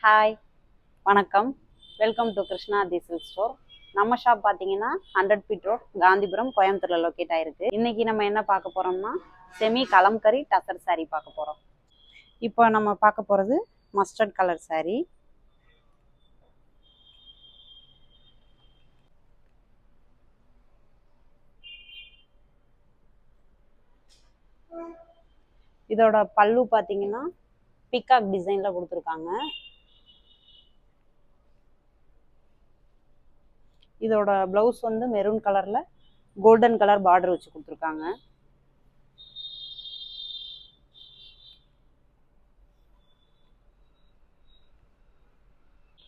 Hi, வணக்கம். Welcome to Krishna the silk store. நம்ம shop பார்த்தீங்கன்னா 100 ஃபீட் ரோட், காந்திபுரம், கோயம்புத்தூரில் லொக்கேட் ஆயிருக்கு. இன்னைக்கு நம்ம என்ன பார்க்க போறோம்னா செமி கலம்கரி டசர் சாரீ பார்க்க போறோம். இப்போ நம்ம பார்க்க போறது மஸ்டர்ட் கலர் சாரீ. இதோட பல்லு பார்த்தீங்கன்னா பிகாக் டிசைன்ல கொடுத்துருக்காங்க. இதோட பிளவுஸ் வந்து மெரூன் கலர்ல கோல்டன் கலர் பார்டர் வச்சு கொடுத்துருக்காங்க.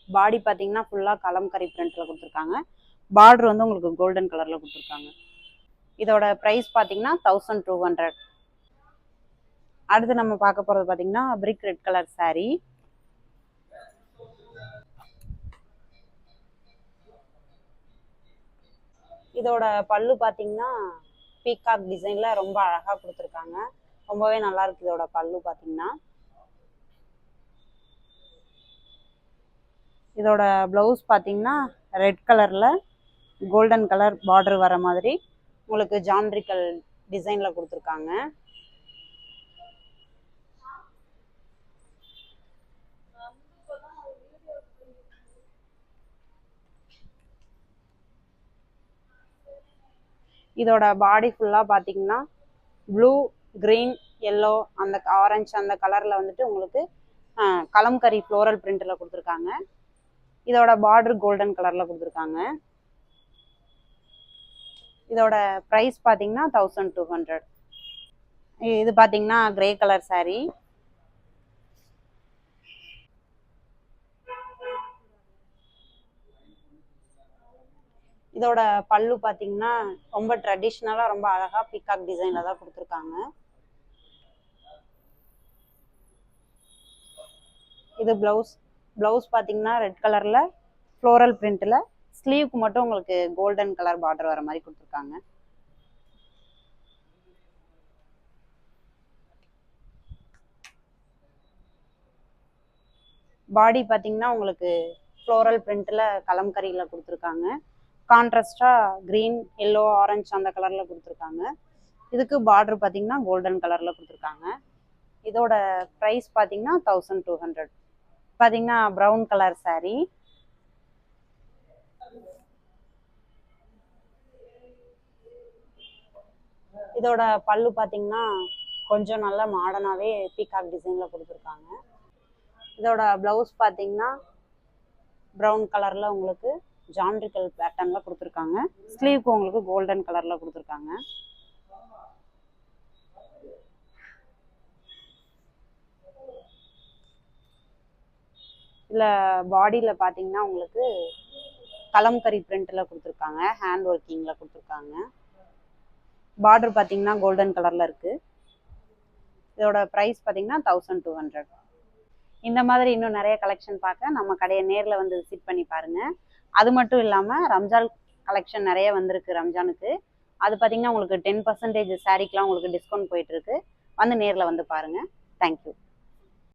பாடி பார்த்தீங்கன்னா ஃபுல்லாக கலம்கரி பிரிண்ட்ல கொடுத்துருக்காங்க. பார்டர் வந்து உங்களுக்கு கோல்டன் கலர்ல கொடுத்துருக்காங்க. இதோட ப்ரைஸ் பார்த்தீங்கன்னா 1200. அடுத்து நம்ம பார்க்க போகிறது பார்த்தீங்கன்னா பிரிக் ரெட் கலர் சாரீ. இதோட பல்லு பார்த்தீங்கன்னா பீகாக் டிசைன்ல ரொம்ப அழகாக கொடுத்துருக்காங்க. ரொம்பவே நல்லா இருக்கு இதோட பல்லு பார்த்தீங்கன்னா. இதோட பிளவுஸ் பார்த்தீங்கன்னா ரெட் கலர்ல கோல்டன் கலர் பார்டர் வர மாதிரி உங்களுக்கு ஜாமெட்ரிக்கல் டிசைன்ல கொடுத்துருக்காங்க. இதோட பாடி ஃபுல்லாக பார்த்தீங்கன்னா ப்ளூ, கிரீன், எல்லோ, அந்த ஆரஞ்சு அந்த கலரில் வந்துட்டு உங்களுக்கு கலம்கரி ஃப்ளோரல் பிரிண்டில் கொடுத்துருக்காங்க. இதோட பார்டர் கோல்டன் கலரில் கொடுத்துருக்காங்க. இதோட ப்ரைஸ் பார்த்தீங்கன்னா 1200. இது பார்த்தீங்கன்னா கிரே கலர் சாரீ. இதோட பல்லு பார்த்தீங்கன்னா ரொம்ப ட்ரெடிஷ்னலாக ரொம்ப அழகாக பீகாக் டிசைனில் தான் கொடுத்துருக்காங்க. இது ப்ளவுஸ் பார்த்தீங்கன்னா ரெட் கலரில் ஃப்ளோரல் பிரிண்ட்டில் ஸ்லீவுக்கு மட்டும் உங்களுக்கு கோல்டன் கலர் பார்டர் வர மாதிரி கொடுத்துருக்காங்க. பாடி பார்த்தீங்கன்னா உங்களுக்கு ஃப்ளோரல் பிரிண்ட்டில் கலம்கரியில் கொடுத்துருக்காங்க. கான்ட்ராஸ்டாக க்ரீன், எல்லோ, ஆரஞ்சு அந்த கலரில் கொடுத்துருக்காங்க. இதுக்கு பார்டர் பார்த்தீங்கன்னா கோல்டன் கலரில் கொடுத்துருக்காங்க. இதோட ப்ரைஸ் பார்த்தீங்கன்னா 1200. பார்த்தீங்கன்னா ப்ரௌன் கலர் சாரீ. இதோட பல்லு பார்த்தீங்கன்னா கொஞ்சம் நல்ல மாடர்னாகவே பீகாக் டிசைனில் கொடுத்துருக்காங்க. இதோட ப்ளவுஸ் பார்த்தீங்கன்னா ப்ரௌன் கலரில் உங்களுக்கு ஜாமெட்ரிக்கல் பேட்டர்னில் கொடுத்துருக்காங்க. ஸ்லீவுக்கு உங்களுக்கு கோல்டன் கலரில் கொடுத்துருக்காங்க. இதில் பாடியில் பார்த்தீங்கன்னா உங்களுக்கு கலம்கரி பிரிண்ட்டில் கொடுத்துருக்காங்க. ஹேண்ட் ஒர்க்கிங்கில் கொடுத்துருக்காங்க. பார்டர் பார்த்தீங்கன்னா கோல்டன் கலரில் இருக்குது. இதோட ப்ரைஸ் பார்த்தீங்கன்னா 1200. இந்த மாதிரி இன்னும் நிறைய கலெக்ஷன் பார்க்க நம்ம கடையை நேரில் வந்து விசிட் பண்ணி பாருங்கள். அது மட்டும் இல்லாமல் ரம்ஜான் கலெக்ஷன் நிறைய வந்திருக்கு ரம்ஜானுக்கு. அது பார்த்தீங்கன்னா உங்களுக்கு 10% சாரீக்கெலாம் உங்களுக்கு டிஸ்கவுண்ட் போயிட்டுருக்கு. வந்து நேரில் வந்து பாருங்கள். தேங்க்யூ.